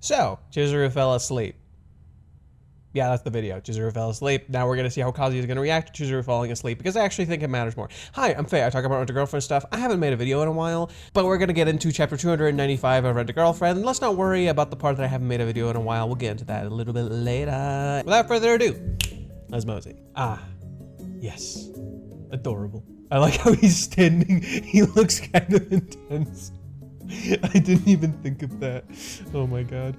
So, Chizuru fell asleep. Yeah, that's the video. Chizuru fell asleep. Now we're going to see how Kazuya is going to react to Chizuru falling asleep, because I actually think it matters more. Hi, I'm Faye. I talk about Rent-A-Girlfriend stuff. I haven't made a video in a while, but we're going to get into chapter 295 of Rent-A-Girlfriend. Let's not worry about the part that I haven't made a video in a while. We'll get into that a little bit later. Without further ado, let's mosey. Ah, yes. Adorable. I like how he's standing. He looks kind of intense. I didn't even think of that. Oh my god.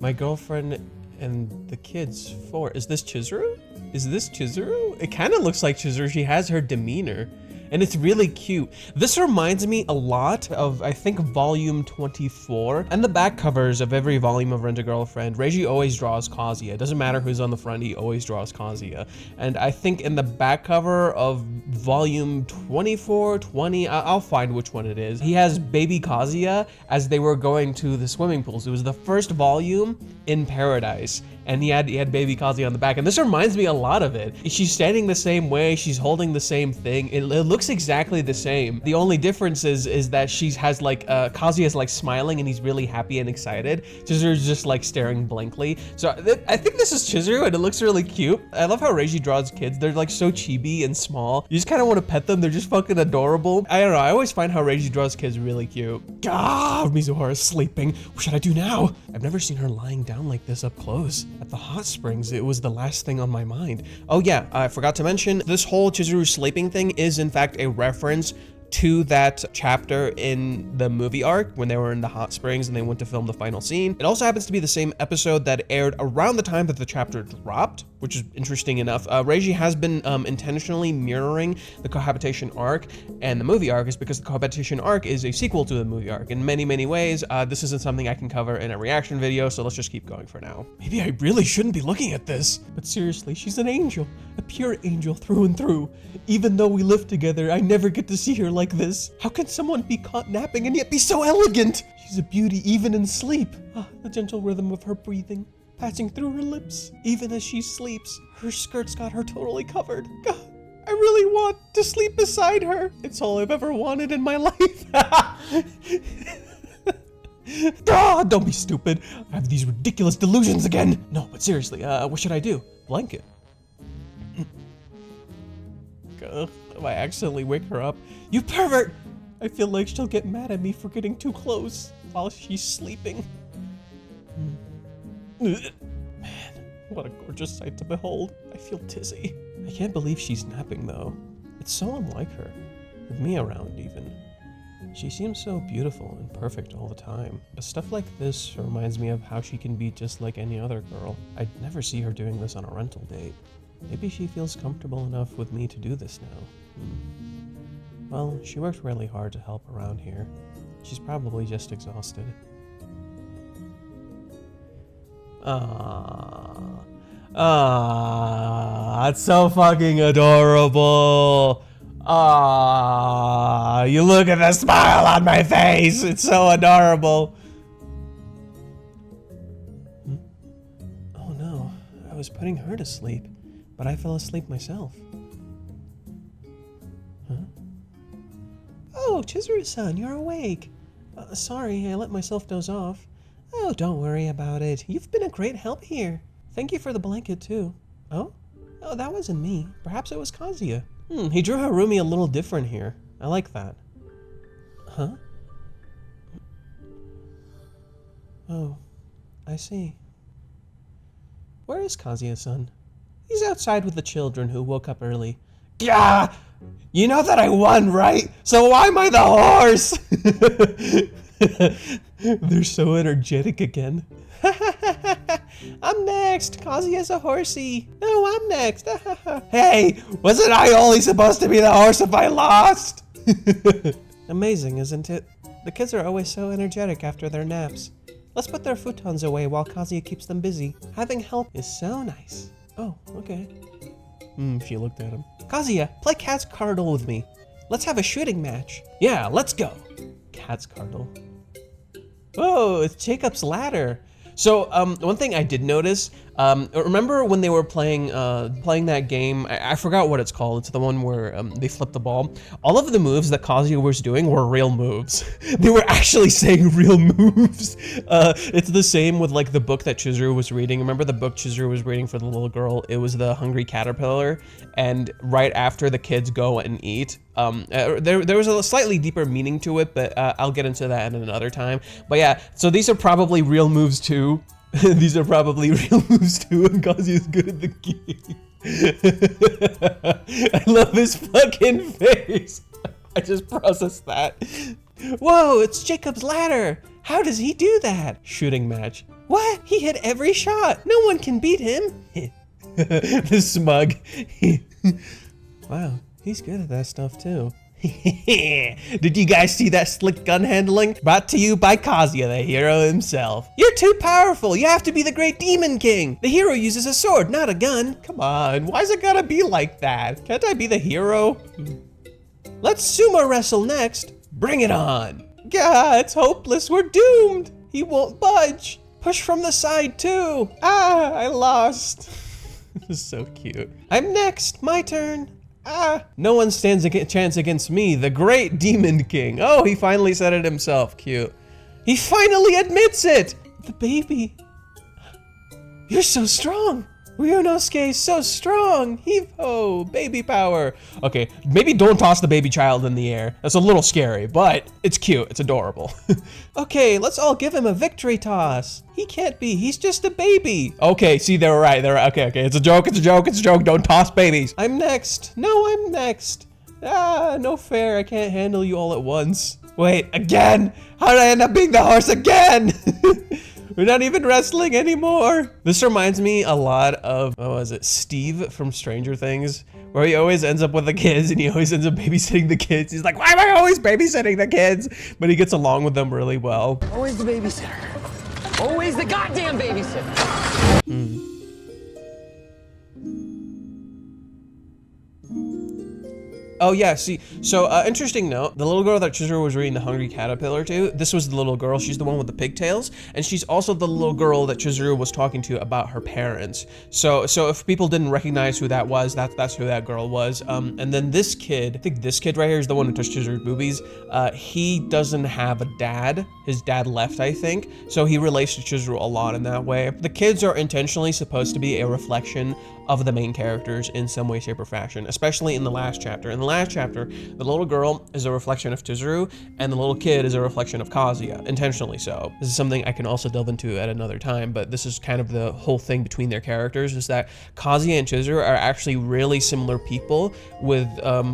My girlfriend and the kids 4. Is this Chizuru? Is this Chizuru? It kind of looks like Chizuru. She has her demeanor. And it's really cute. This reminds me a lot of, I think, volume 24. And the back covers of every volume of Rent-A-Girlfriend, Reiji always draws Kazuya. It doesn't matter who's on the front, he always draws Kazuya. And I think in the back cover of volume 24, 20, I'll find which one it is, he has baby Kazuya as they were going to the swimming pools. It was the first volume in Paradise. And he had baby Kazuya on the back, and this reminds me a lot of it. She's standing the same way, she's holding the same thing. It looks exactly the same. The only difference is that she has like, Kazuya's like smiling and he's really happy and excited. Chizuru's just like staring blankly. So I think this is Chizuru and it looks really cute. I love how Reiji draws kids. They're like so chibi and small. You just kind of want to pet them. They're just fucking adorable. I don't know, I always find how Reiji draws kids really cute. Ah, Mizuhara's sleeping. What should I do now? I've never seen her lying down like this up close. At the hot springs, it was the last thing on my mind. Oh yeah, I forgot to mention, this whole Chizuru sleeping thing is in fact a reference to that chapter in the movie arc when they were in the hot springs and they went to film the final scene. It also happens to be the same episode that aired around the time that the chapter dropped, which is interesting enough. Reiji has been intentionally mirroring the cohabitation arc and the movie arc is because the cohabitation arc is a sequel to the movie arc in many, many ways. This isn't something I can cover in a reaction video, so let's just keep going for now. Maybe I really shouldn't be looking at this, but seriously, she's an angel, a pure angel through and through. Even though we live together, I never get to see her like this. How can someone be caught napping and yet be so elegant? She's a beauty even in sleep. Ah, the gentle rhythm of her breathing, passing through her lips. Even as she sleeps, her skirt's got her totally covered. God, I really want to sleep beside her. It's all I've ever wanted in my life. Ah, don't be stupid. I have these ridiculous delusions again. No, but seriously, what should I do? Blanket. If I accidentally wake her up. You pervert! I feel like she'll get mad at me for getting too close while she's sleeping. Man, what a gorgeous sight to behold. I feel dizzy. I can't believe she's napping though. It's so unlike her, with me around even. She seems so beautiful and perfect all the time. But stuff like this reminds me of how she can be just like any other girl. I'd never see her doing this on a rental date. Maybe she feels comfortable enough with me to do this now. Well, she worked really hard to help around here. She's probably just exhausted. That's so fucking adorable. You look at the smile on my face. It's so adorable. Oh no, I was putting her to sleep, but I fell asleep myself. Huh? Oh, Chizuru-san, you're awake. Sorry, I let myself doze off. Oh, don't worry about it. You've been a great help here. Thank you for the blanket, too. Oh? Oh, that wasn't me. Perhaps it was Kazuya. He drew Harumi a little different here. I like that. Huh? Oh, I see. Where is Kazuya-san? He's outside with the children who woke up early. Yeah! You know that I won, right? So why am I the horse? They're so energetic again. I'm next. Kazuya's a horsey. No, I'm next. Hey, wasn't I only supposed to be the horse if I lost? Amazing, isn't it? The kids are always so energetic after their naps. Let's put their futons away while Kazuya keeps them busy. Having help is so nice. Oh, okay. She looked at him. Kazuya, play cat's cardle with me. Let's have a shooting match. Yeah, let's go. Cat's cardle. Oh, it's Jacob's ladder. So, one thing I did notice, Remember when they were playing that game? I forgot what it's called. It's the one where they flip the ball. All of the moves that Kazuya was doing were real moves. They were actually saying real moves. It's the same with like the book that Chizuru was reading. Remember the book Chizuru was reading for the little girl? It was The Hungry Caterpillar. And right after the kids go and eat, there was a slightly deeper meaning to it, but I'll get into that in another time. But yeah, so these are probably real moves too. These are probably real moves too, and Kazuya's good at the game. I love his fucking face. I just processed that. Whoa, it's Jacob's ladder. How does he do that? Shooting match. What? He hit every shot. No one can beat him. The smug. Wow, he's good at that stuff too. Did you guys see that slick gun handling? Brought to you by Kazuya, the hero himself. You're too powerful. You have to be the great demon king. The hero uses a sword, not a gun. Come on, why's it gotta be like that? Can't I be the hero? Let's sumo wrestle next. Bring it on. Gah, it's hopeless. We're doomed. He won't budge. Push from the side too. Ah, I lost. This is so cute. I'm next. My turn. Ah, no one stands a chance against me, the great demon king. Oh, he finally said it himself. Cute. He finally admits it. The baby. You're so strong. Ryunosuke's so strong. Heave-ho, baby power. Okay, maybe don't toss the baby child in the air. That's a little scary, but it's cute. It's adorable. Okay, let's all give him a victory toss. He can't be. He's just a baby. Okay, see, they were right. Okay. It's a joke. It's a joke. It's a joke. Don't toss babies. I'm next. No, I'm next. Ah, no fair. I can't handle you all at once. Wait, again? How did I end up being the horse again? We're not even wrestling anymore. This reminds me a lot of, what was it, Steve from Stranger Things, where he always ends up with the kids and he always ends up babysitting the kids. He's like, why am I always babysitting the kids? But he gets along with them really well. Always the babysitter. Always the goddamn babysitter. Oh yeah, see, so interesting note, the little girl that Chizuru was reading The Hungry Caterpillar to, this was the little girl, she's the one with the pigtails, and she's also the little girl that Chizuru was talking to about her parents. So if people didn't recognize who that was, that's who that girl was. And then this kid, I think this kid right here is the one who touched Chizuru's boobies. He doesn't have a dad. His dad left, I think, so he relates to Chizuru a lot in that way. The kids are intentionally supposed to be a reflection of the main characters in some way, shape, or fashion, especially in the last chapter. In the last chapter, the little girl is a reflection of Chizuru, and the little kid is a reflection of Kazuya, intentionally so. This is something I can also delve into at another time, but this is kind of the whole thing between their characters, is that Kazuya and Chizuru are actually really similar people with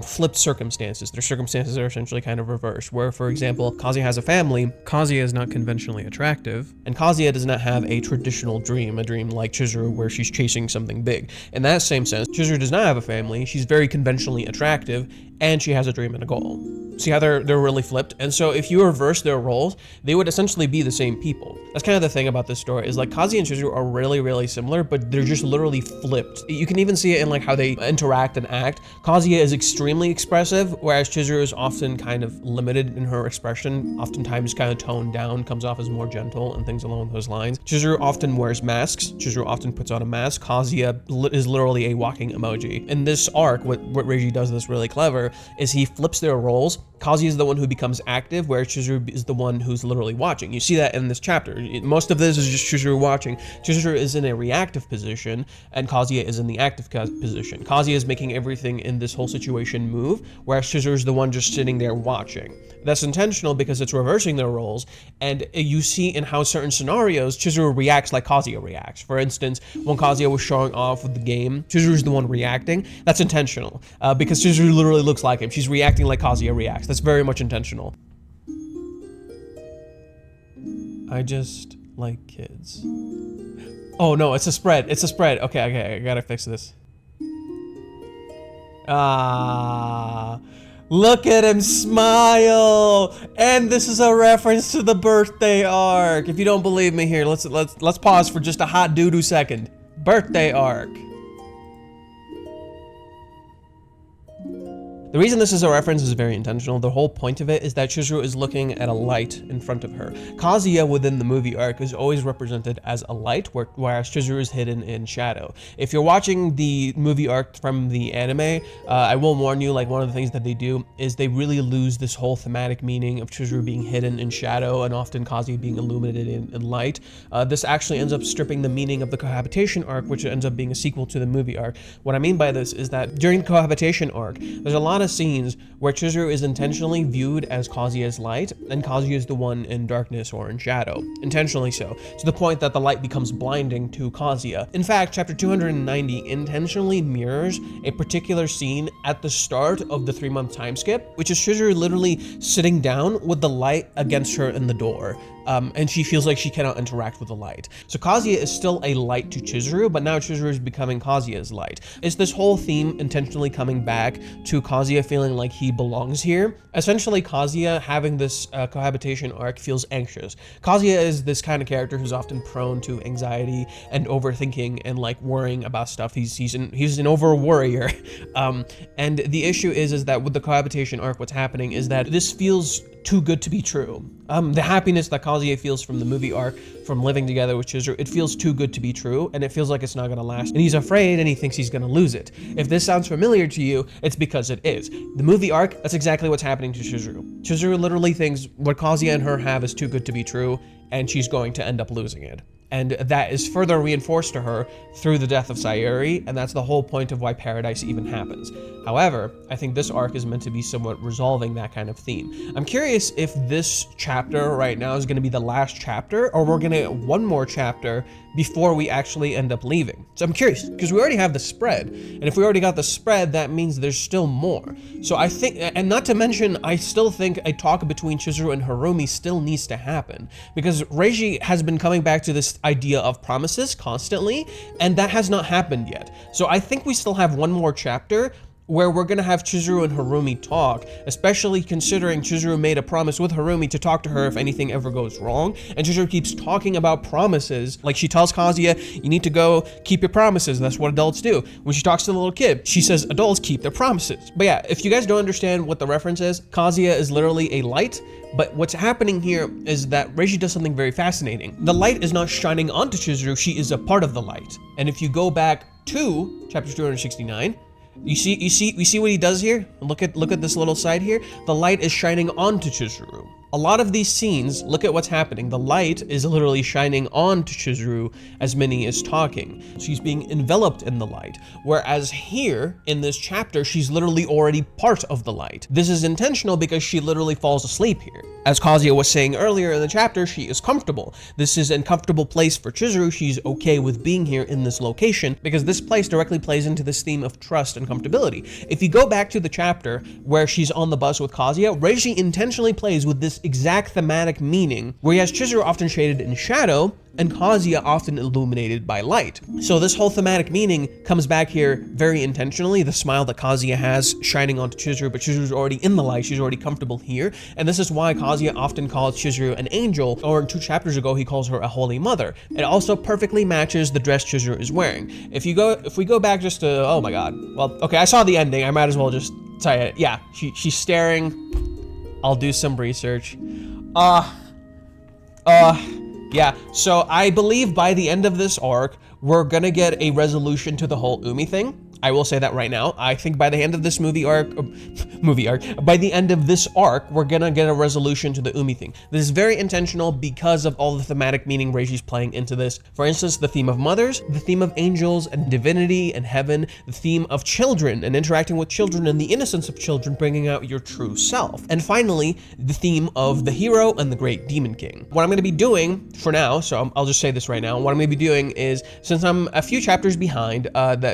flipped circumstances. Their circumstances are essentially kind of reversed, where, for example, Kazuya has a family, Kazuya is not conventionally attractive, and Kazuya does not have a traditional dream, a dream like Chizuru where she's chasing something big. In that same sense, Chizuru does not have a family, she's very conventionally attractive, and she has a dream and a goal. See how they're really flipped? And so if you reverse their roles, they would essentially be the same people. That's kind of the thing about this story, is like Kazuya and Chizuru are really, really similar, but they're just literally flipped. You can even see it in like how they interact and act. Kazuya is extremely expressive, whereas Chizuru is often kind of limited in her expression, oftentimes kind of toned down, comes off as more gentle and things along those lines. Chizuru often wears masks. Chizuru often puts on a mask. Kazuya is literally a walking emoji. In this arc, what Reiji does that's really clever is he flips their roles. Kazuya is the one who becomes active, whereas Chizuru is the one who's literally watching. You see that in this chapter. Most of this is just Chizuru watching. Chizuru is in a reactive position, and Kazuya is in the active position. Kazuya is making everything in this whole situation move, whereas Chizuru is the one just sitting there watching. That's intentional because it's reversing their roles, and you see in how certain scenarios, Chizuru reacts like Kazuya reacts. For instance, when Kazuya was showing off with the game, Chizuru is the one reacting. That's intentional, because Chizuru literally looks like him. She's reacting like Kazuya reacts. That's very much intentional. I just like kids. Oh no, it's a spread. It's a spread. Okay, I gotta fix this. Ah, look at him smile. And this is a reference to the birthday arc. If you don't believe me here, let's pause for just a hot doo-doo second. Birthday arc. The reason this is a reference is very intentional. The whole point of it is that Chizuru is looking at a light in front of her. Kazuya within the movie arc is always represented as a light, whereas Chizuru is hidden in shadow. If you're watching the movie arc from the anime, I will warn you, like, one of the things that they do is they really lose this whole thematic meaning of Chizuru being hidden in shadow and often Kazuya being illuminated in light. This actually ends up stripping the meaning of the cohabitation arc, which ends up being a sequel to the movie arc. What I mean by this is that during the cohabitation arc, there's a lot of scenes where Chizuru is intentionally viewed as Kazuya's light, and Kazuya is the one in darkness or in shadow, intentionally so, to the point that the light becomes blinding to Kazuya. In fact, chapter 290 intentionally mirrors a particular scene at the start of the 3-month time skip, which is Chizuru literally sitting down with the light against her in the door. And she feels like she cannot interact with the light. So Kazuya is still a light to Chizuru, but now Chizuru is becoming Kazuya's light. It's this whole theme intentionally coming back to Kazuya feeling like he belongs here. Essentially, Kazuya having this cohabitation arc feels anxious. Kazuya is this kind of character who's often prone to anxiety and overthinking and like worrying about stuff. He's an over worrier. And the issue is that with the cohabitation arc, what's happening is that this feels too good to be true. The happiness that Kazuya feels from the movie arc, from living together with Chizuru, it feels too good to be true, and it feels like it's not gonna last, and he's afraid and he thinks he's gonna lose it. If this sounds familiar to you, it's because it is. The movie arc, that's exactly what's happening to Chizuru. Chizuru literally thinks what Kazuya and her have is too good to be true, and she's going to end up losing it. And that is further reinforced to her through the death of Sayuri, and that's the whole point of why Paradise even happens. However, I think this arc is meant to be somewhat resolving that kind of theme. I'm curious if this chapter right now is going to be the last chapter, or we're going to get one more chapter before we actually end up leaving. So I'm curious, because we already have the spread, and if we already got the spread, that means there's still more. So I think, and not to mention, I still think a talk between Chizuru and Harumi still needs to happen, because Reiji has been coming back to this idea of promises constantly, and that has not happened yet. So I think we still have one more chapter where we're gonna have Chizuru and Harumi talk, especially considering Chizuru made a promise with Harumi to talk to her if anything ever goes wrong, and Chizuru keeps talking about promises. Like, she tells Kazuya, you need to go keep your promises, that's what adults do. When she talks to the little kid, she says adults keep their promises. But yeah, if you guys don't understand what the reference is, Kazuya is literally a light, but what's happening here is that Reiji does something very fascinating. The light is not shining onto Chizuru, she is a part of the light. And if you go back to chapter 269, you see what he does here? Look at this little side here. The light is shining onto Chizuru. A lot of these scenes, look at what's happening. The light is literally shining onto Chizuru as Minnie is talking. She's being enveloped in the light. Whereas here, in this chapter, she's literally already part of the light. This is intentional because she literally falls asleep here. As Kazuya was saying earlier in the chapter, she is comfortable. This is a comfortable place for Chizuru. She's okay with being here in this location because this place directly plays into this theme of trust and comfortability. If you go back to the chapter where she's on the bus with Kazuya, Reiji intentionally plays with this exact thematic meaning, where he has Chizuru often shaded in shadow and Kazuya often illuminated by light. So this whole thematic meaning comes back here very intentionally. The smile that Kazuya has shining onto Chizuru, but Chizuru's already in the light, she's already comfortable here. And this is why Kazuya often calls Chizuru an angel, or 2 chapters ago he calls her a holy mother. It also perfectly matches the dress Chizuru is wearing. If we go back just to, oh my god, well, okay, I saw the ending, I might as well just tell you, yeah, she's staring. I'll do some research. Yeah, so I believe by the end of this arc, we're gonna get a resolution to the whole Umi thing. I will say that right now. I think by the end of this by the end of this arc, we're gonna get a resolution to the Umi thing. This is very intentional because of all the thematic meaning Reiji's playing into this. For instance, the theme of mothers, the theme of angels and divinity and heaven, the theme of children and interacting with children and the innocence of children, bringing out your true self. And finally, the theme of the hero and the great demon king. What I'm gonna be doing for now, so I'll just say this right now, what I'm gonna be doing is, since I'm a few chapters behind,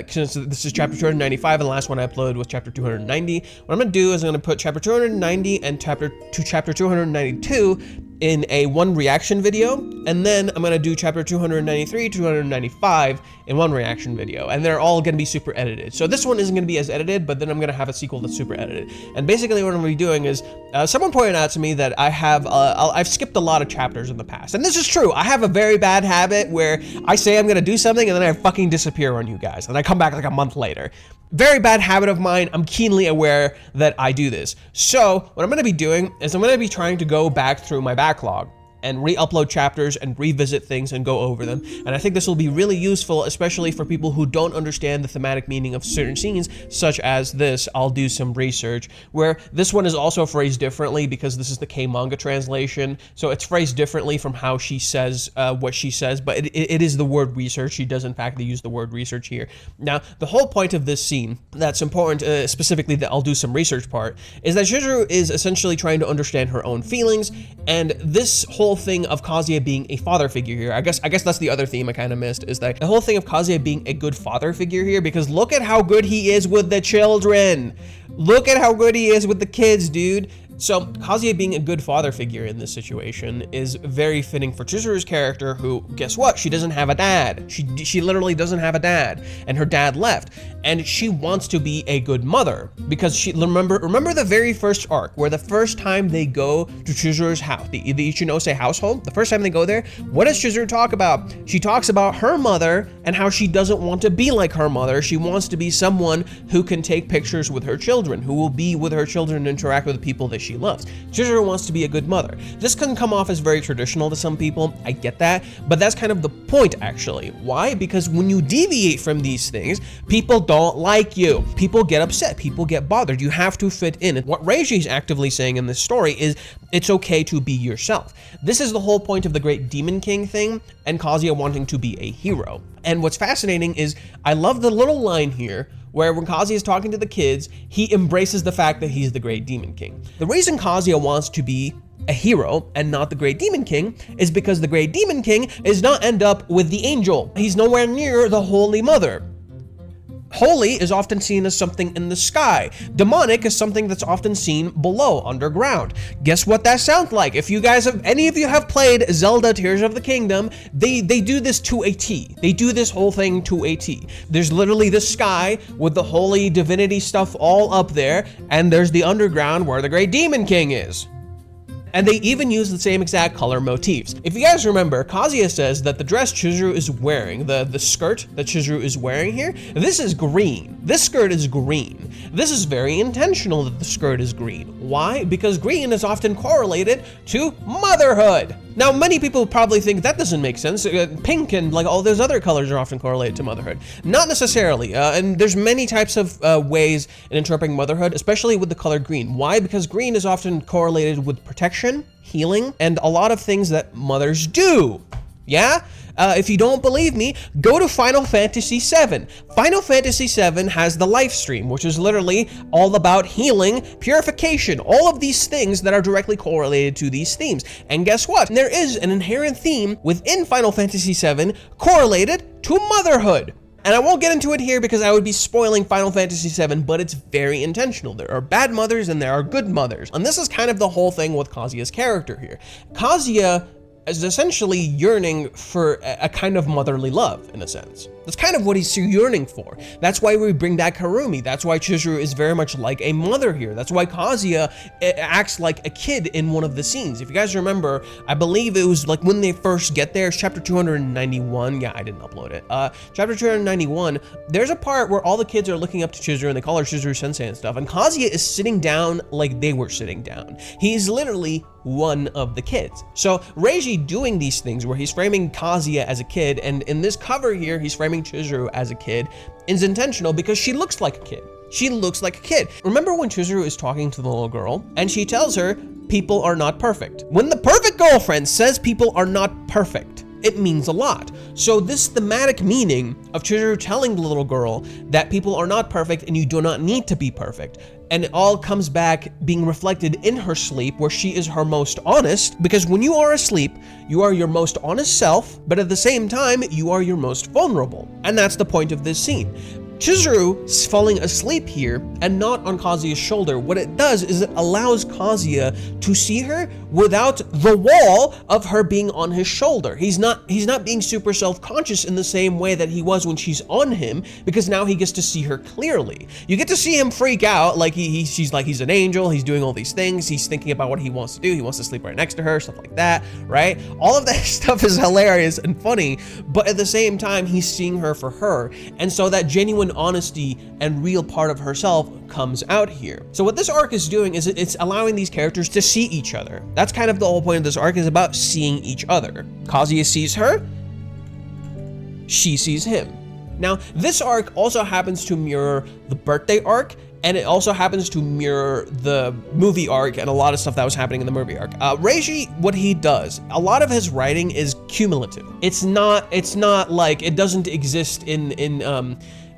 since this is chapter 295 and the last one I uploaded was chapter 290. What I'm gonna do is I'm gonna put chapter 290 and chapter 292 in a one reaction video, and then I'm gonna do chapter 293, 295 in one reaction video, and they're all gonna be super edited. So this one isn't gonna be as edited, but then I'm gonna have a sequel that's super edited. And basically what I'm gonna be doing is, someone pointed out to me that I've skipped a lot of chapters in the past, and this is true. I have a very bad habit where I say I'm gonna do something and then I fucking disappear on you guys, and I come back like a month later. Very bad habit of mine. I'm keenly aware that I do this. So what I'm going to be doing is I'm going to be trying to go back through my backlog and re-upload chapters and revisit things and go over them. And I think this will be really useful, especially for people who don't understand the thematic meaning of certain scenes, such as this. I'll do some research, where this one is also phrased differently because this is the K-manga translation. So it's phrased differently from how she says what she says, but it is the word research. She does in fact use the word research here. Now, the whole point of this scene that's important, specifically the I'll do some research part, is that Chizuru is essentially trying to understand her own feelings, and this whole thing of Kazuya being a father figure here, I guess that's the other theme I kind of missed, is that the whole thing of Kazuya being a good father figure here, because look at how good he is with the children. Look at how good he is with the kids, dude. So Kazuya being a good father figure in this situation is very fitting for Chizuru's character, who, guess what? She doesn't have a dad. She literally doesn't have a dad, and her dad left. And she wants to be a good mother because she remember the very first arc where the first time they go to Chizuru's house, the Ichinose household, the first time they go there, what does Chizuru talk about? She talks about her mother and how she doesn't want to be like her mother. She wants to be someone who can take pictures with her children, who will be with her children and interact with the people that she loves. Chizuru wants to be a good mother. This can come off as very traditional to some people, I get that, but that's kind of the point actually. Why? Because when you deviate from these things, people don't like you. People get upset, people get bothered. You have to fit in. And what Reiji is actively saying in this story is it's okay to be yourself. This is the whole point of the Great Demon King thing and Kazuya wanting to be a hero. And what's fascinating is I love the little line here where when Kazuya is talking to the kids, he embraces the fact that he's the Great Demon King. The reason Kazuya wants to be a hero and not the Great Demon King is because the Great Demon King is not end up with the angel. He's nowhere near the Holy Mother. Holy is often seen as something in the sky. Demonic is something that's often seen below, underground. Guess what that sounds like? If you guys have, any of you have played Zelda Tears of the Kingdom, they do this to a T. They do this whole thing to a T. There's literally the sky with the holy divinity stuff all up there, and there's the underground where the Great Demon King is. And they even use the same exact color motifs. If you guys remember, Kazuya says that the dress Chizuru is wearing, the skirt that Chizuru is wearing here, this is green. This skirt is green. This is very intentional that the skirt is green. Why? Because green is often correlated to motherhood. Now, many people probably think that doesn't make sense. Pink and like all those other colors are often correlated to motherhood. Not necessarily, and there's many types of ways in interpreting motherhood, especially with the color green. Why? Because green is often correlated with protection, healing, and a lot of things that mothers do. Yeah? If you don't believe me, go to Final Fantasy VII. Final Fantasy VII has the life stream, which is literally all about healing, purification, all of these things that are directly correlated to these themes. And guess what? There is an inherent theme within Final Fantasy VII correlated to motherhood. And I won't get into it here because I would be spoiling Final Fantasy VII, but it's very intentional. There are bad mothers and there are good mothers. And this is kind of the whole thing with Kazuya's character here. Kazuya is essentially yearning for a kind of motherly love, in a sense. That's kind of what he's yearning for. That's why we bring back Harumi. That's why Chizuru is very much like a mother here. That's why Kazuya acts like a kid in one of the scenes. If you guys remember, I believe it was like when they first get there, it's chapter 291. Yeah, I didn't upload it. Chapter 291, there's a part where all the kids are looking up to Chizuru and they call her Chizuru Sensei and stuff, and Kazuya is sitting down like they were sitting down. He's literally one of the kids. So Reiji doing these things where he's framing Kazuya as a kid, and in this cover here, he's framing Chizuru as a kid, is intentional because she looks like a kid. She looks like a kid. Remember when Chizuru is talking to the little girl and she tells her people are not perfect? When the perfect girlfriend says people are not perfect, it means a lot. So this thematic meaning of Chizuru telling the little girl that people are not perfect and you do not need to be perfect, and it all comes back being reflected in her sleep where she is her most honest, because when you are asleep, you are your most honest self, but at the same time, you are your most vulnerable. And that's the point of this scene. Chizuru is falling asleep here and not on Kazuya's shoulder. What it does is it allows Kazuya to see her without the wall of her being on his shoulder. He's not being super self-conscious in the same way that he was when she's on him, because now he gets to see her clearly. You get to see him freak out, like she's like he's an angel, he's doing all these things, he's thinking about what he wants to do, he wants to sleep right next to her, stuff like that, right? All of that stuff is hilarious and funny, but at the same time, he's seeing her for her. And so that genuine honesty and real part of herself comes out here. So what this arc is doing is it's allowing these characters to see each other. That's kind of the whole point of this arc, is about seeing each other. Kazuya sees her, she sees him. Now, this arc also happens to mirror the birthday arc, and it also happens to mirror the movie arc and a lot of stuff that was happening in the movie arc. Reiji, what he does, a lot of his writing is cumulative. It's not like, it doesn't exist in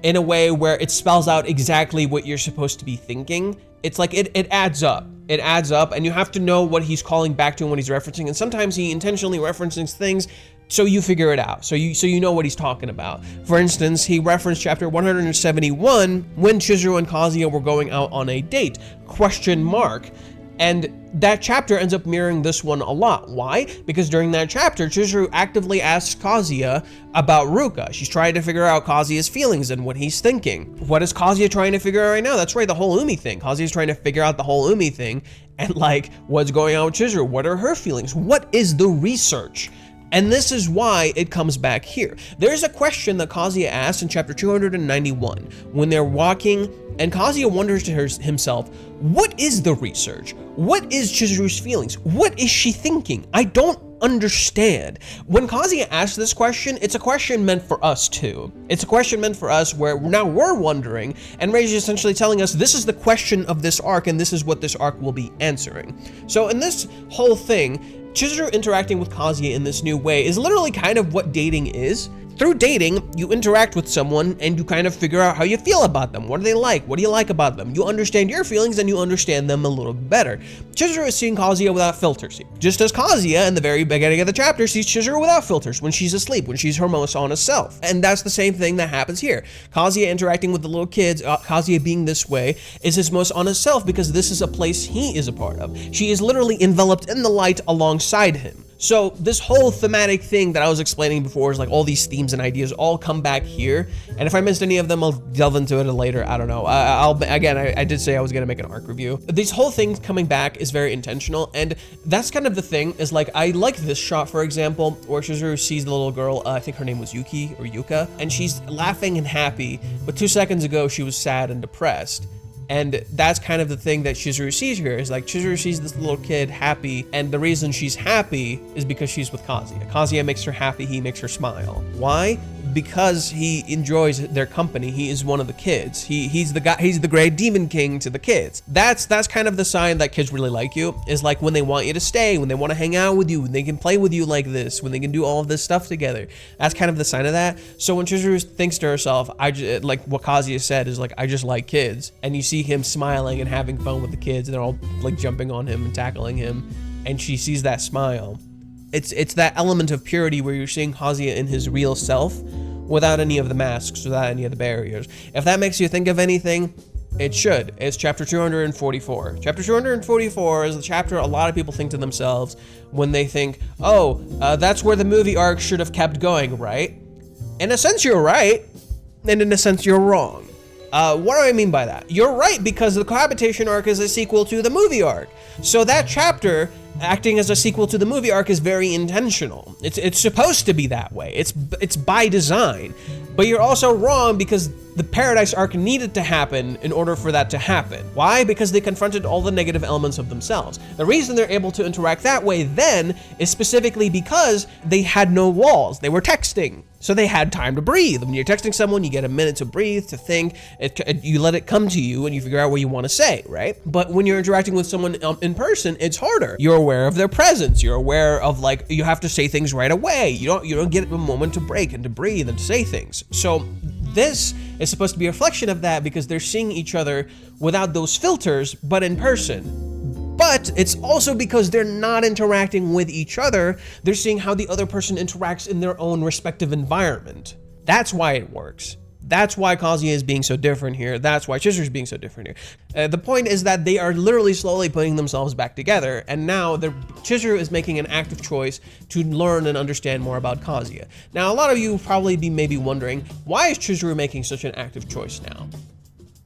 a way where it spells out exactly what you're supposed to be thinking. It's like it adds up. It adds up, and you have to know what he's calling back to and what he's referencing. And sometimes he intentionally references things so you figure it out, so you know what he's talking about. For instance, he referenced chapter 171 when Chizuru and Kazuya were going out on a date, ? And that chapter ends up mirroring this one a lot. Why? Because during that chapter, Chizuru actively asks Kazuya about Ruka. She's trying to figure out Kazuya's feelings and what he's thinking. What is Kazuya trying to figure out right now? That's right, the whole Umi thing. Kazuya's trying to figure out the whole Umi thing and like, what's going on with Chizuru? What are her feelings? What is the research? And this is why it comes back here. There's a question that Kazuya asks in chapter 291 when they're walking, and Kazuya wonders to himself, what is the research? What is Chizuru's feelings? What is she thinking? I don't understand. When Kazuya asks this question, it's a question meant for us too. It's a question meant for us where now we're wondering, and Reiji is essentially telling us this is the question of this arc, and this is what this arc will be answering. So in this whole thing, Chizuru interacting with Kazuya in this new way is literally kind of what dating is. Through dating, you interact with someone and you kind of figure out how you feel about them. What do they like? What do you like about them? You understand your feelings and you understand them a little bit better. Chizuru is seeing Kazuya without filters, just as Kazuya in the very beginning of the chapter sees Chizuru without filters when she's asleep, when she's her most honest self. And that's the same thing that happens here. Kazuya interacting with the little kids, Kazuya being this way, is his most honest self because this is a place he is a part of. She is literally enveloped in the light alongside him. So this whole thematic thing that I was explaining before is like all these themes and ideas all come back here. And if I missed any of them, I'll delve into it later. I don't know. I did say I was going to make an arc review. These whole things coming back is very intentional. And that's kind of the thing is like, I like this shot, for example, where Chizuru sees the little girl. I think her name was Yuki or Yuka, and she's laughing and happy. But 2 seconds ago, she was sad and depressed. And that's kind of the thing that Chizuru sees here, is like Chizuru sees this little kid happy, and the reason she's happy is because she's with Kazuya. Kazuya makes her happy, he makes her smile. Why? Because he enjoys their company. He is one of the kids. He's the guy, he's the gray demon king to the kids. That's kind of the sign that kids really like you, is like when they want you to stay, when they want to hang out with you, when they can play with you like this, when they can do all of this stuff together. That's kind of the sign of that. So when Chizuru thinks to herself, like what Kazuya said is like, I just like kids, and you see him smiling and having fun with the kids, and they're all like jumping on him and tackling him, and she sees that smile. It's that element of purity where you're seeing Kazuya in his real self without any of the masks, without any of the barriers. If that makes you think of anything, it should. It's chapter 244. Chapter 244 is the chapter a lot of people think to themselves when they think, oh, that's where the movie arc should have kept going, right? In a sense, you're right, and in a sense, you're wrong. What do I mean by that? You're right, because the cohabitation arc is a sequel to the movie arc. So that chapter, acting as a sequel to the movie arc, is very intentional. It's supposed to be that way. It's by design. But you're also wrong because the Paradise arc needed to happen in order for that to happen. Why? Because they confronted all the negative elements of themselves. The reason they're able to interact that way then is specifically because they had no walls. They were texting. So they had time to breathe. When you're texting someone, you get a minute to breathe, to think, you let it come to you and you figure out what you want to say, right? But when you're interacting with someone in person, it's harder. You're aware of their presence. You're aware of like, you have to say things right away. You don't get a moment to break and to breathe and to say things. So this is supposed to be a reflection of that because they're seeing each other without those filters, but in person. But it's also because they're not interacting with each other, they're seeing how the other person interacts in their own respective environment. That's why it works. That's why Kazuya is being so different here. That's why Chizuru is being so different here. The point is that they are literally slowly putting themselves back together, and now Chizuru is making an active choice to learn and understand more about Kazuya. Now, a lot of you probably be maybe wondering, why is Chizuru making such an active choice now?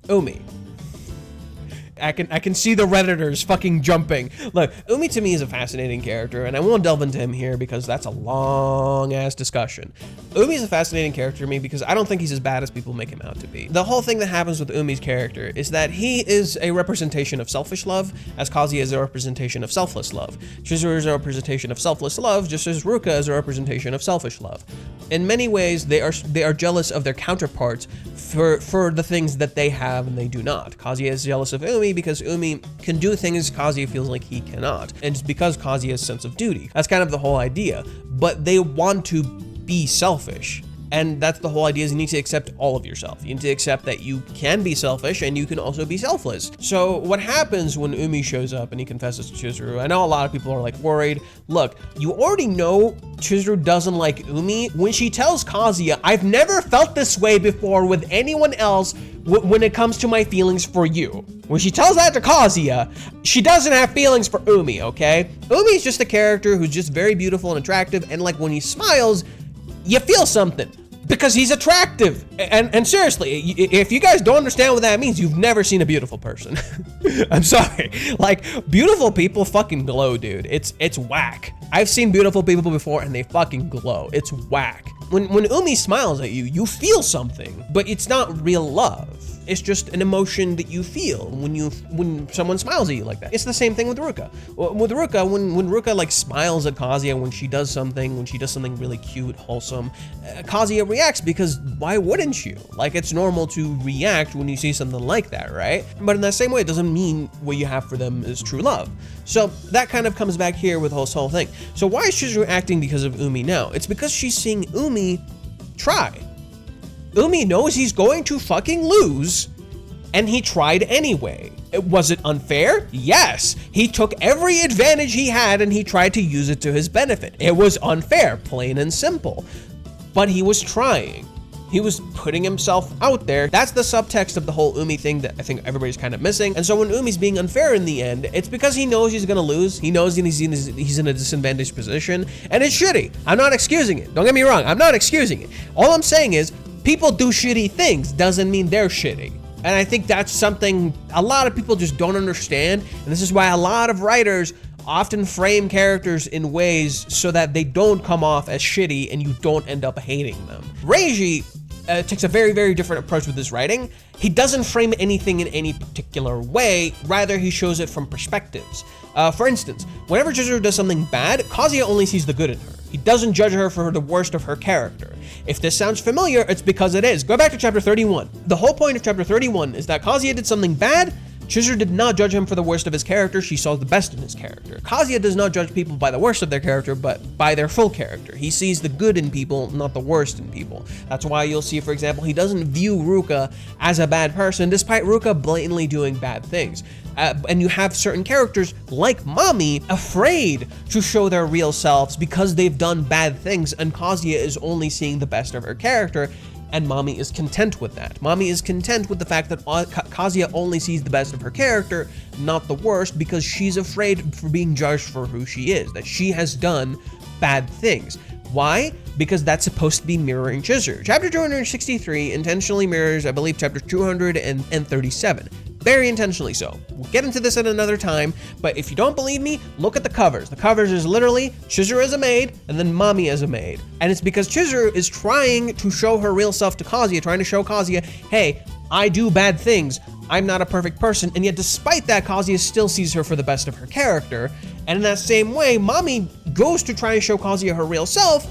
Umi. I can see the Redditors fucking jumping. Look, Umi to me is a fascinating character, and I won't delve into him here because that's a long-ass discussion. Umi is a fascinating character to me because I don't think he's as bad as people make him out to be. The whole thing that happens with Umi's character is that he is a representation of selfish love, as Kazuya is a representation of selfless love. Chizuru is a representation of selfless love, just as Ruka is a representation of selfish love. In many ways, they are jealous of their counterparts for the things that they have and they do not. Kazuya is jealous of Umi because Umi can do things Kazuya feels like he cannot. And it's because Kazuya's sense of duty. That's kind of the whole idea. But they want to be selfish. And that's the whole idea, is you need to accept all of yourself. You need to accept that you can be selfish and you can also be selfless. So what happens when Umi shows up and he confesses to Chizuru? I know a lot of people are like worried. Look, you already know Chizuru doesn't like Umi. When she tells Kazuya, I've never felt this way before with anyone else when it comes to my feelings for you. When she tells that to Kazuya, she doesn't have feelings for Umi, okay? Umi is just a character who's just very beautiful and attractive, and like when he smiles, you feel something. Because he's attractive. And seriously, if you guys don't understand what that means, you've never seen a beautiful person. I'm sorry. Like, beautiful people fucking glow, dude. It's whack. I've seen beautiful people before and they fucking glow. It's whack. When Umi smiles at you, you feel something, but it's not real love. It's just an emotion that you feel when someone smiles at you like that. It's the same thing with Ruka. With Ruka, when Ruka like smiles at Kazuya when she does something really cute, wholesome, Kazuya reacts because why wouldn't you? Like, it's normal to react when you see something like that, right? But in that same way, it doesn't mean what you have for them is true love. So that kind of comes back here with this whole thing. So why is Chizuru acting because of Umi now? It's because she's seeing Umi try. Umi knows he's going to fucking lose, and he tried anyway. Was it unfair? Yes. He took every advantage he had and he tried to use it to his benefit. It was unfair, plain and simple. But he was trying. He was putting himself out there. That's the subtext of the whole Umi thing that I think everybody's kind of missing. And so when Umi's being unfair in the end, it's because he knows he's gonna lose. He knows he's in a disadvantaged position, and it's shitty. I'm not excusing it. Don't get me wrong. I'm not excusing it. All I'm saying is, people do shitty things, doesn't mean they're shitty. And I think that's something a lot of people just don't understand. And this is why a lot of writers often frame characters in ways so that they don't come off as shitty and you don't end up hating them. Reiji takes a very, very different approach with his writing. He doesn't frame anything in any particular way, rather he shows it from perspectives. For instance, whenever Chizuru does something bad, Kazuya only sees the good in her. He doesn't judge her for the worst of her character. If this sounds familiar, it's because it is. Go back to chapter 31. The whole point of chapter 31 is that Kazuya did something bad. Chizuru did not judge him for the worst of his character, she saw the best in his character. Kazuya does not judge people by the worst of their character, but by their full character. He sees the good in people, not the worst in people. That's why you'll see, for example, he doesn't view Ruka as a bad person, despite Ruka blatantly doing bad things. And you have certain characters, like Mami, afraid to show their real selves because they've done bad things, and Kazuya is only seeing the best of her character, and Mami is content with that. Mami is content with the fact that Kazuya only sees the best of her character, not the worst, because she's afraid for being judged for who she is, that she has done bad things. Why? Because that's supposed to be mirroring Chizuru. Chapter 263 intentionally mirrors, I believe, chapter 237. Very intentionally so. We'll get into this at another time, but if you don't believe me, look at the covers. The covers is literally Chizuru as a maid and then Mami as a maid. And it's because Chizuru is trying to show her real self to Kazuya, trying to show Kazuya, hey, I do bad things. I'm not a perfect person. And yet despite that, Kazuya still sees her for the best of her character. And in that same way, Mami goes to try and show Kazuya her real self,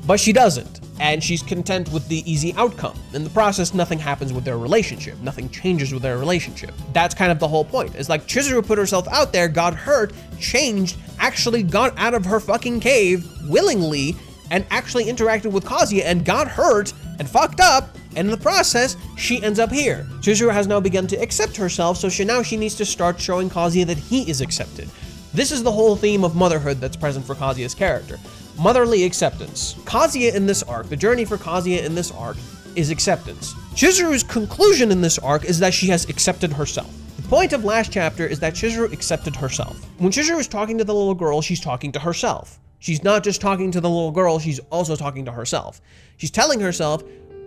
but she doesn't. And she's content with the easy outcome. In the process, nothing happens with their relationship. Nothing changes with their relationship. That's kind of the whole point. It's like Chizuru put herself out there, got hurt, changed, actually got out of her fucking cave willingly, and actually interacted with Kazuya and got hurt and fucked up. And in the process, she ends up here. Chizuru has now begun to accept herself, so now she needs to start showing Kazuya that he is accepted. This is the whole theme of motherhood that's present for Kazuya's character. Motherly acceptance. Kazuya in this arc, the journey for Kazuya in this arc is acceptance. Chizuru's conclusion in this arc is that she has accepted herself. The point of last chapter is that Chizuru accepted herself. When Chizuru is talking to the little girl, she's talking to herself. She's not just talking to the little girl, she's also talking to herself. She's telling herself,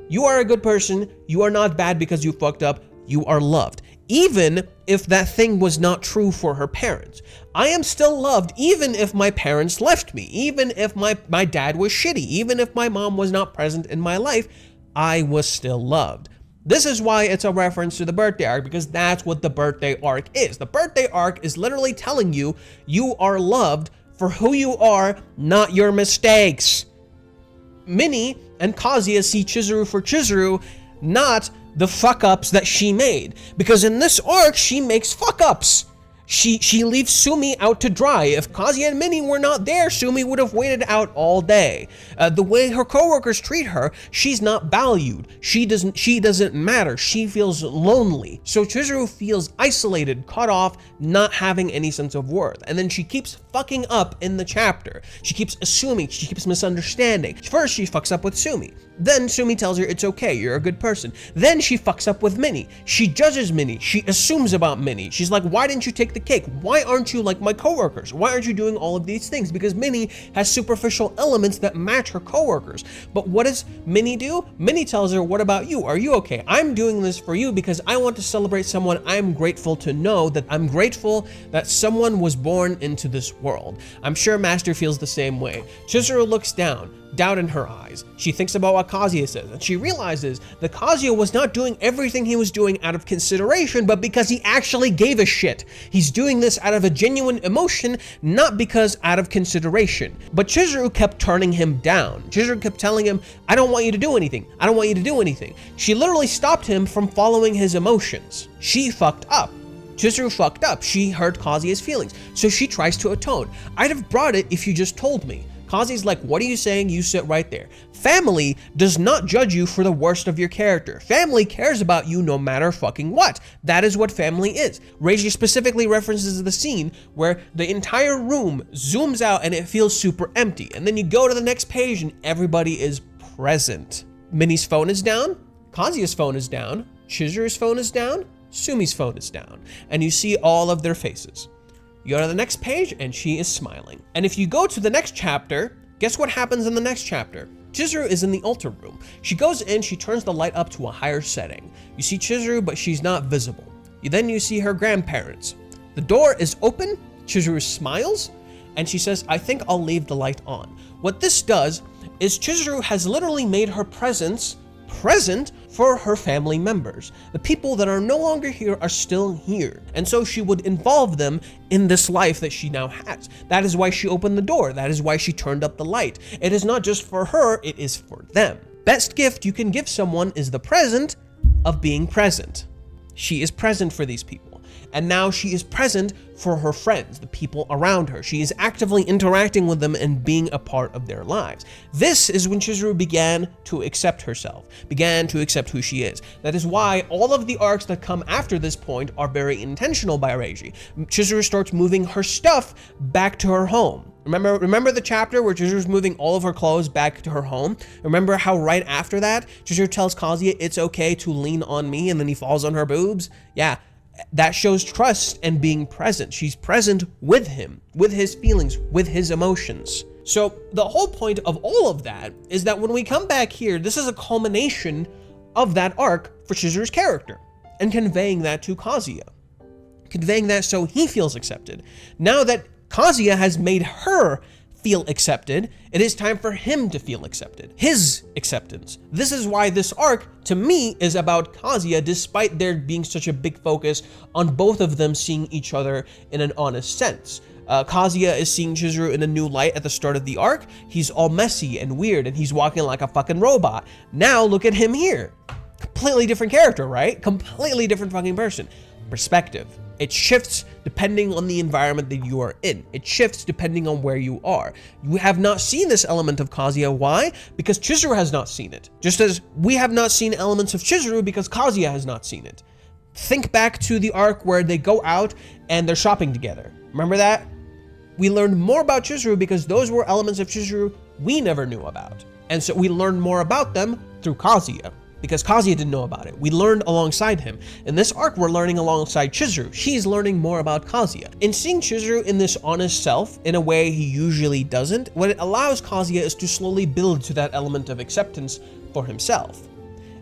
you are a good person, you are not bad because you fucked up, you are loved. Even if that thing was not true for her parents. I am still loved even if my parents left me, even if my dad was shitty, even if my mom was not present in my life, I was still loved. This is why it's a reference to the birthday arc, because that's what the birthday arc is. The birthday arc is literally telling you, you are loved for who you are, not your mistakes. Minnie and Kazuya see Chizuru for Chizuru, not the fuck-ups that she made. Because in this arc, she makes fuck-ups. She leaves Sumi out to dry. If Kazuya and Minnie were not there, Sumi would have waited out all day. The way her coworkers treat her, she's not valued. She doesn't matter. She feels lonely. So Chizuru feels isolated, cut off, not having any sense of worth. And then she keeps fucking up in the chapter. She keeps assuming, she keeps misunderstanding. First, she fucks up with Sumi. Then Sumi tells her it's okay, you're a good person. Then she fucks up with Minnie. She judges Minnie. She assumes about Minnie. She's like, why didn't you take the cake? Why aren't you like my coworkers? Why aren't you doing all of these things? Because Minnie has superficial elements that match her coworkers. But what does Minnie do? Minnie tells her, what about you? Are you okay? I'm doing this for you because I want to celebrate someone I'm grateful to know, that I'm grateful that someone was born into this world. I'm sure Master feels the same way. Chizuru looks down, doubt in her eyes. She thinks about what Kazuya says, and she realizes that Kazuya was not doing everything he was doing out of consideration, but because he actually gave a shit. He's doing this out of a genuine emotion, not because out of consideration. But Chizuru kept turning him down. Chizuru kept telling him, I don't want you to do anything. I don't want you to do anything. She literally stopped him from following his emotions. She fucked up. Chizuru fucked up. She hurt Kazuya's feelings, so she tries to atone. I'd have brought it if you just told me. Kazuya's like, what are you saying? You sit right there. Family does not judge you for the worst of your character. Family cares about you no matter fucking what. That is what family is. Reiji specifically references the scene where the entire room zooms out and it feels super empty. And then you go to the next page and everybody is present. Minnie's phone is down. Kazuya's phone is down. Chizuru's phone is down. Sumi's phone is down. And you see all of their faces. You go to the next page and she is smiling. And if you go to the next chapter, guess what happens in the next chapter? Chizuru is in the altar room. She goes in, she turns the light up to a higher setting. You see Chizuru, but she's not visible. Then you see her grandparents. The door is open, Chizuru smiles, and she says, I think I'll leave the light on. What this does is Chizuru has literally made her presence present for her family members. The people that are no longer here are still here. And so she would involve them in this life that she now has. That is why she opened the door. That is why she turned up the light. It is not just for her, it is for them. Best gift you can give someone is the present of being present. She is present for these people. And now she is present for her friends, the people around her. She is actively interacting with them and being a part of their lives. This is when Chizuru began to accept herself, began to accept who she is. That is why all of the arcs that come after this point are very intentional by Reiji. Chizuru starts moving her stuff back to her home. Remember the chapter where Chizuru's moving all of her clothes back to her home? Remember how right after that, Chizuru tells Kazuya it's okay to lean on me and then he falls on her boobs? Yeah. That shows trust and being present. She's present with him, with his feelings, with his emotions. So the whole point of all of that is that when we come back here, this is a culmination of that arc for Chizuru's character and conveying that to Kazuya. Conveying that so he feels accepted. Now that Kazuya has made her feel accepted, it is time for him to feel accepted. His acceptance. This is why this arc, to me, is about Kazuya, despite there being such a big focus on both of them seeing each other in an honest sense. Kazuya is seeing Chizuru in a new light at the start of the arc. He's all messy and weird, and he's walking like a fucking robot. Now look at him here. Completely different character, right? Completely different fucking person. Perspective. It shifts depending on the environment that you are in. It shifts depending on where you are. You have not seen this element of Kazuya. Why? Because Chizuru has not seen it. Just as we have not seen elements of Chizuru because Kazuya has not seen it. Think back to the arc where they go out and they're shopping together. Remember that? We learned more about Chizuru because those were elements of Chizuru we never knew about. And so we learned more about them through Kazuya. because Kazuya didn't know about it. We learned alongside him. In this arc, we're learning alongside Chizuru. She's learning more about Kazuya. In seeing Chizuru in this honest self, in a way he usually doesn't, what it allows Kazuya is to slowly build to that element of acceptance for himself.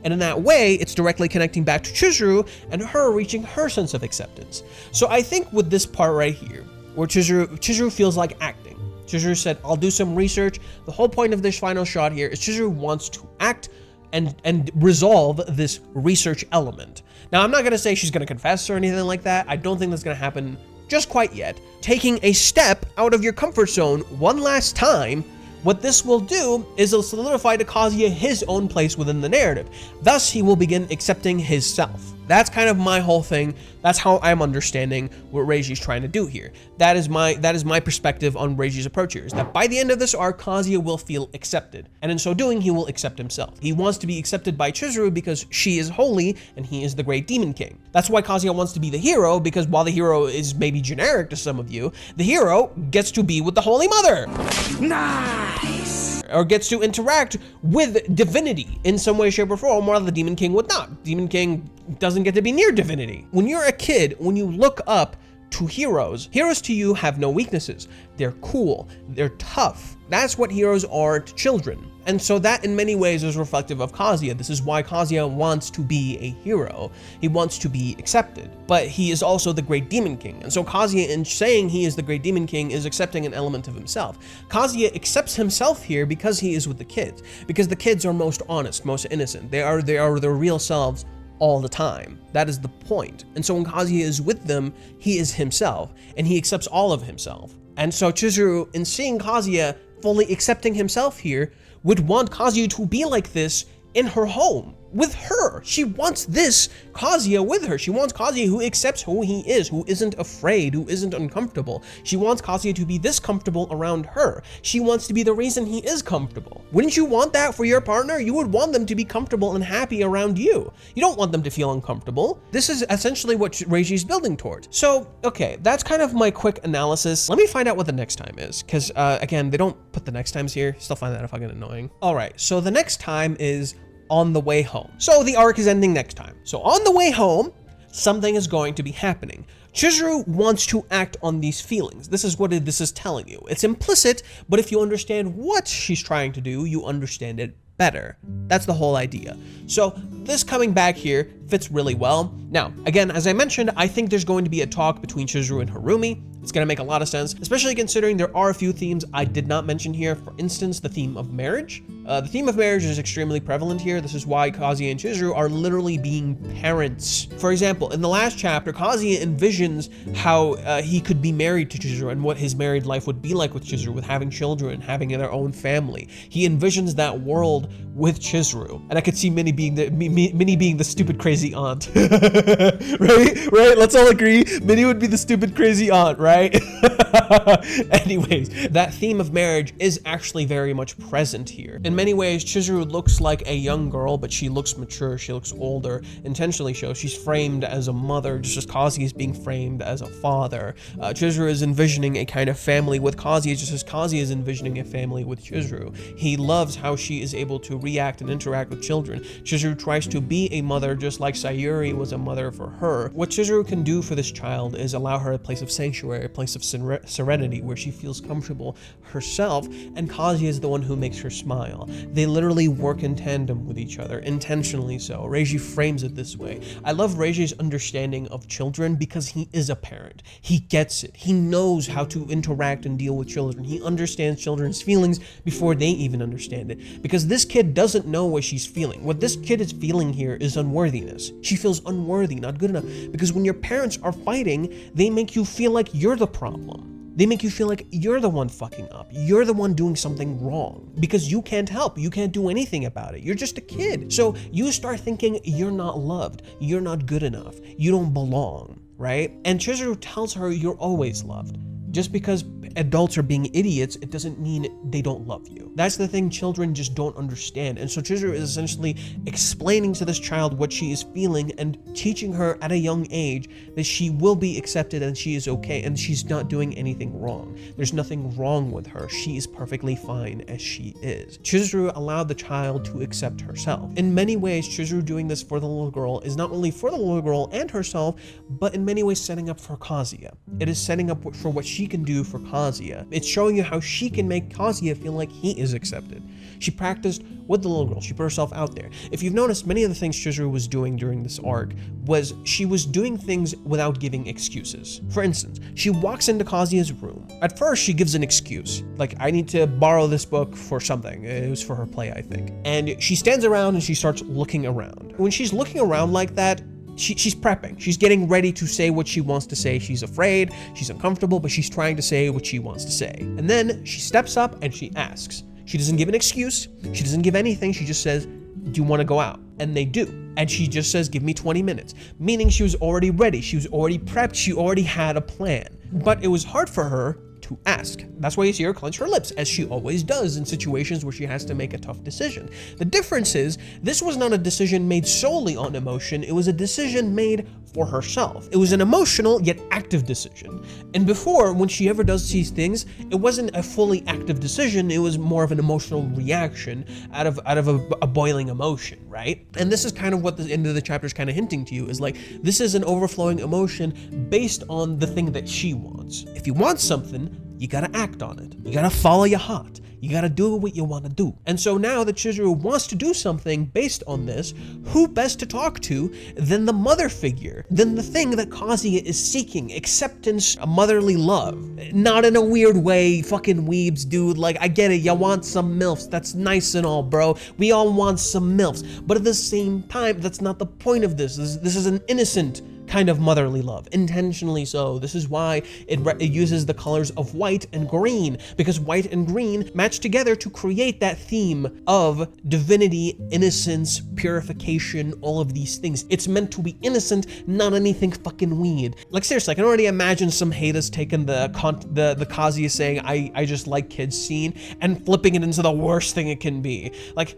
And in that way, it's directly connecting back to Chizuru and her reaching her sense of acceptance. So I think with this part right here, where Chizuru feels like acting. Chizuru said, I'll do some research. The whole point of this final shot here is Chizuru wants to act and resolve this research element. Now, I'm not going to say she's going to confess or anything like that. I don't think that's going to happen just quite yet. Taking a step out of your comfort zone one last time, what this will do is it'll solidify to Kazuya his own place within the narrative. Thus, he will begin accepting his self. That's kind of my whole thing. That's how I'm understanding what Reiji's trying to do here. That is my perspective on Reiji's approach here, is that by the end of this arc, Kazuya will feel accepted. And in so doing, he will accept himself. He wants to be accepted by Chizuru because she is holy and he is the great demon king. That's why Kazuya wants to be the hero, because while the hero is maybe generic to some of you, the hero gets to be with the Holy Mother. Nice! Or gets to interact with divinity in some way, shape, or form, while the Demon King would not. Demon King doesn't get to be near divinity. When you're a kid, when you look up to heroes to you have no weaknesses. They're cool, they're tough. That's what heroes are to children. And so that in many ways is reflective of Kazuya. This is why Kazuya wants to be a hero. He wants to be accepted, but he is also the great demon king. And so Kazuya, in saying he is the great demon king, is accepting an element of himself. Kazuya accepts himself here because he is with the kids, because the kids are most honest, most innocent. They are their real selves all the time. That is the point. And so when Kazuya is with them, he is himself, and he accepts all of himself. And so Chizuru, in seeing Kazuya fully accepting himself here, would want Kazuya to be like this in her home, with her. She wants this Kazuya with her. She wants Kazuya who accepts who he is, who isn't afraid, who isn't uncomfortable. She wants Kazuya to be this comfortable around her. She wants to be the reason he is comfortable. Wouldn't you want that for your partner? You would want them to be comfortable and happy around you. You don't want them to feel uncomfortable. This is essentially what Reiji's building towards. So, okay, that's kind of my quick analysis. Let me find out what the next time is, because again, they don't put the next times here. Still find that fucking annoying. All right, so the next time is on the way home. So the arc is ending next time. So on the way home, something is going to be happening. Chizuru wants to act on these feelings. This is what this is telling you. It's implicit, but if you understand what she's trying to do, you understand it better. That's the whole idea. So this coming back here fits really well. Now, again, as I mentioned, I think there's going to be a talk between Chizuru and Harumi. It's going to make a lot of sense, especially considering there are a few themes I did not mention here. For instance, the theme of marriage. The theme of marriage is extremely prevalent here. This is why Kazuya and Chizuru are literally being parents. For example, in the last chapter, Kazuya envisions how he could be married to Chizuru and what his married life would be like with Chizuru, with having children, having their own family. He envisions that world with Chizuru, and I could see Minnie being the stupid crazy aunt. right? Let's all agree, Minnie would be the stupid crazy aunt, right? Anyways, that theme of marriage is actually very much present here. In many ways, Chizuru looks like a young girl, but she looks mature, she looks older, intentionally so. She's framed as a mother, just as Kazuya is being framed as a father. Chizuru is envisioning a kind of family with Kazuya, just as Kazuya is envisioning a family with Chizuru. He loves how she is able to react and interact with children. Chizuru tries to be a mother just like Sayuri was a mother for her. What Chizuru can do for this child is allow her a place of sanctuary, a place of serenity where she feels comfortable herself, and Kazuya is the one who makes her smile. They literally work in tandem with each other, intentionally so. Reiji frames it this way. I love Reiji's understanding of children because he is a parent. He gets it. He knows how to interact and deal with children. He understands children's feelings before they even understand it, because this kid doesn't know what she's feeling. What this kid is feeling here is unworthiness. She feels unworthy, not good enough, because when your parents are fighting, they make you feel like you're the problem. They make you feel like you're the one fucking up. You're the one doing something wrong because you can't help. You can't do anything about it. You're just a kid. So you start thinking you're not loved. You're not good enough. You don't belong, right? And Chizuru tells her you're always loved. Just because adults are being idiots, it doesn't mean they don't love you. That's the thing children just don't understand. And so Chizuru is essentially explaining to this child what she is feeling and teaching her at a young age that she will be accepted and she is okay and she's not doing anything wrong. There's nothing wrong with her. She is perfectly fine as she is. Chizuru allowed the child to accept herself. In many ways, Chizuru doing this for the little girl is not only for the little girl and herself, but in many ways setting up for Kazuya. It is setting up for what she can do for Kazuya. It's showing you how she can make Kazuya feel like he is accepted. She practiced with the little girl. She put herself out there. If you've noticed, many of the things Chizuru was doing during this arc was she was doing things without giving excuses. For instance, she walks into Kazuya's room. At first, she gives an excuse, like, I need to borrow this book for something. It was for her play, I think. And she stands around and she starts looking around. When she's looking around like that, she's prepping. She's getting ready to say what she wants to say. She's afraid, she's uncomfortable, but she's trying to say what she wants to say. And then she steps up and she asks. She doesn't give an excuse. She doesn't give anything. She just says, do you want to go out? And they do. And she just says, give me 20 minutes. Meaning she was already ready. She was already prepped. She already had a plan. But it was hard for her to ask. That's why you see her clench her lips, as she always does in situations where she has to make a tough decision. The difference is, this was not a decision made solely on emotion, it was a decision made for herself. It was an emotional yet active decision. And before, when she ever does these things, it wasn't a fully active decision, it was more of an emotional reaction out of a boiling emotion, right? And this is kind of what the end of the chapter is kind of hinting to you, is like, this is an overflowing emotion based on the thing that she wants. If you want something, you gotta act on it. You gotta follow your heart. You gotta do what you want to do. And so now that Chizuru wants to do something based on this, who best to talk to than the mother figure, than the thing that Kazuya is seeking, acceptance, a motherly love. Not in a weird way, fucking weebs, dude, like, I get it, you want some MILFs, that's nice and all, bro. We all want some MILFs, but at the same time, that's not the point of this. This is an innocent kind of motherly love, intentionally so. This is why it uses the colors of white and green, because white and green match together to create that theme of divinity, innocence, purification, all of these things. It's meant to be innocent, not anything fucking weird. Like, seriously, I can already imagine some haters taking the Kazuya saying, I just like kids scene and flipping it into the worst thing it can be. Like,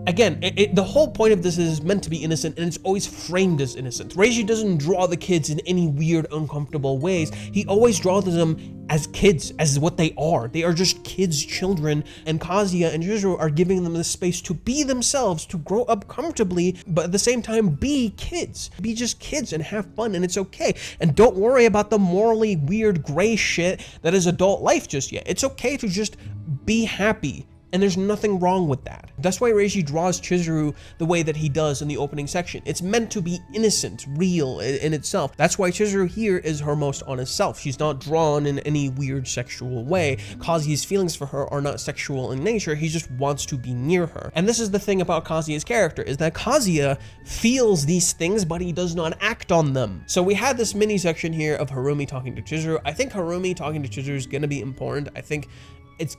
again, the whole point of this is meant to be innocent, and it's always framed as innocent. Reiji doesn't draw the kids in any weird, uncomfortable ways. He always draws them as kids, as what they are. They are just kids, children, and Kazuya and Chizuru are giving them the space to be themselves, to grow up comfortably, but at the same time, be kids. Be just kids and have fun, and it's okay. And don't worry about the morally weird gray shit that is adult life just yet. It's okay to just be happy. And there's nothing wrong with that. That's why Reiji draws Chizuru the way that he does in the opening section. It's meant to be innocent, real in itself. That's why Chizuru here is her most honest self. She's not drawn in any weird sexual way. Kazuya's feelings for her are not sexual in nature. He just wants to be near her. And this is the thing about Kazuya's character, is that Kazuya feels these things, but he does not act on them. So we had this mini section here of Harumi talking to Chizuru. I think Harumi talking to Chizuru is gonna be important. I think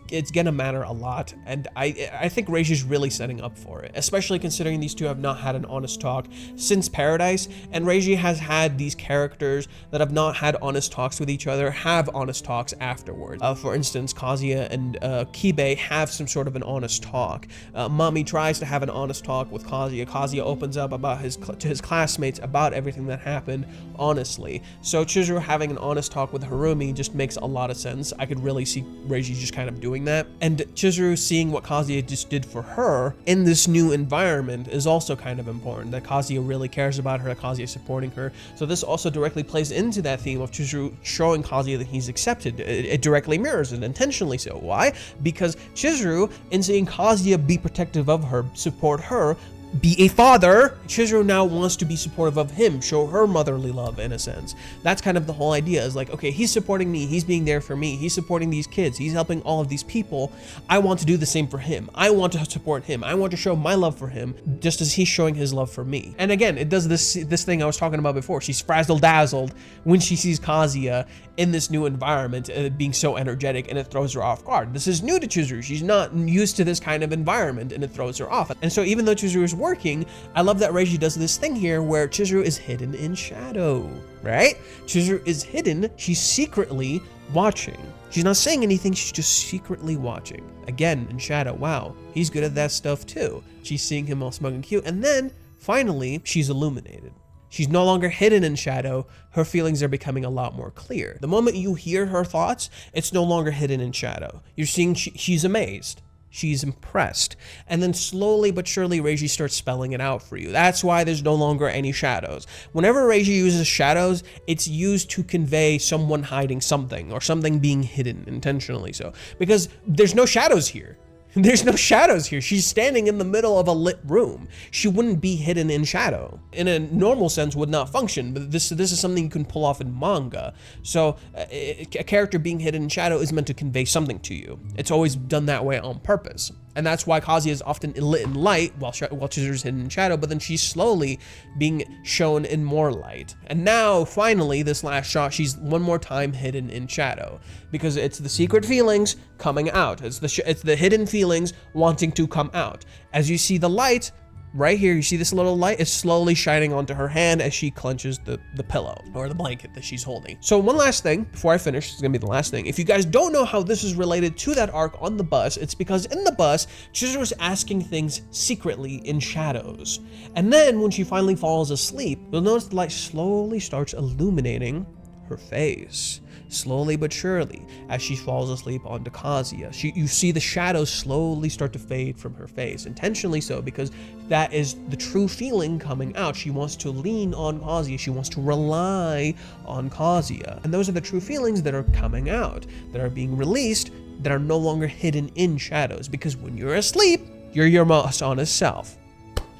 it's gonna matter a lot, and I think Reiji's really setting up for it, especially considering these two have not had an honest talk since Paradise, and Reiji has had these characters that have not had honest talks with each other have honest talks afterwards. For instance, Kazuya and Kibe have some sort of an honest talk. Mami tries to have an honest talk with Kazuya. Kazuya opens up about to his classmates about everything that happened honestly. So Chizuru having an honest talk with Harumi just makes a lot of sense. I could really see Reiji just kind of doing that. And Chizuru seeing what Kazuya just did for her in this new environment is also kind of important, that Kazuya really cares about her, that Kazuya is supporting her. So this also directly plays into that theme of Chizuru showing Kazuya that he's accepted. It directly mirrors it, intentionally so. Why? Because Chizuru, in seeing Kazuya be protective of her, support her, be a father, Chizuru now wants to be supportive of him, show her motherly love in a sense. That's kind of the whole idea, is like, okay, he's supporting me, he's being there for me, he's supporting these kids, he's helping all of these people. I want to do the same for him. I want to support him. I want to show my love for him just as he's showing his love for me. And again, it does this thing I was talking about before. She's frazzle-dazzled when she sees Kazuya in this new environment, being so energetic, and it throws her off guard. This is new to Chizuru. She's not used to this kind of environment, and it throws her off. And so even though Chizuru is working, I love that Reiji does this thing here where Chizuru is hidden in shadow, right? Chizuru is hidden. She's secretly watching. She's not saying anything, she's just secretly watching. Again, in shadow, wow, he's good at that stuff too. She's seeing him all smug and cute, and then, finally, she's illuminated. She's no longer hidden in shadow, her feelings are becoming a lot more clear. The moment you hear her thoughts, it's no longer hidden in shadow. You're seeing she's amazed. She's impressed. And then slowly but surely, Reiji starts spelling it out for you. That's why there's no longer any shadows. Whenever Reiji uses shadows, it's used to convey someone hiding something or something being hidden intentionally so. Because there's no shadows here. There's no shadows here. She's standing in the middle of a lit room. She wouldn't be hidden in shadow. In a normal sense would not function, but this is something you can pull off in manga. So a character being hidden in shadow is meant to convey something to you. It's always done that way on purpose. And that's why Kazuya is often lit in light while Chizuru's hidden in shadow, but then she's slowly being shown in more light. And now, finally, this last shot, she's one more time hidden in shadow because it's the secret feelings coming out. It's the hidden feelings wanting to come out. As you see the light, right here, you see this little light is slowly shining onto her hand as she clenches the pillow or the blanket that she's holding. So one last thing before I finish, it's gonna be the last thing. If you guys don't know how this is related to that arc on the bus, it's because in the bus, Chizuru is asking things secretly in shadows. And then when she finally falls asleep, you'll notice the light slowly starts illuminating her face. Slowly but surely, as she falls asleep onto Kazuya, you see the shadows slowly start to fade from her face, intentionally so, because that is the true feeling coming out. She wants to lean on Kazuya, she wants to rely on Kazuya, and those are the true feelings that are coming out, that are being released, that are no longer hidden in shadows, because when you're asleep, you're your most honest self.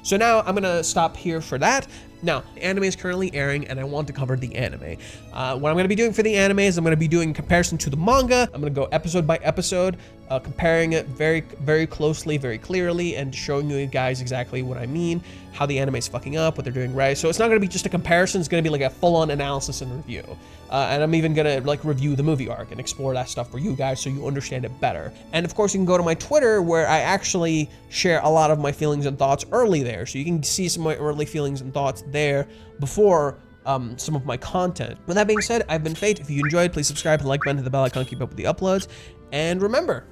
So now I'm gonna stop here for that. Now, the anime is currently airing and I want to cover the anime. What I'm gonna be doing for the anime is I'm gonna be doing comparison to the manga. I'm gonna go episode by episode, comparing it very, very closely, very clearly, and showing you guys exactly what I mean, how the anime is fucking up, what they're doing right. So it's not gonna be just a comparison, it's gonna be like a full-on analysis and review. And I'm even gonna like review the movie arc and explore that stuff for you guys so you understand it better. And of course you can go to my Twitter where I actually share a lot of my feelings and thoughts early there. So you can see some of my early feelings and thoughts there before some of my content. With that being said, I've been Fate. If you enjoyed, please subscribe and like button, hit the bell icon, keep up with the uploads. And remember,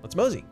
let's mosey.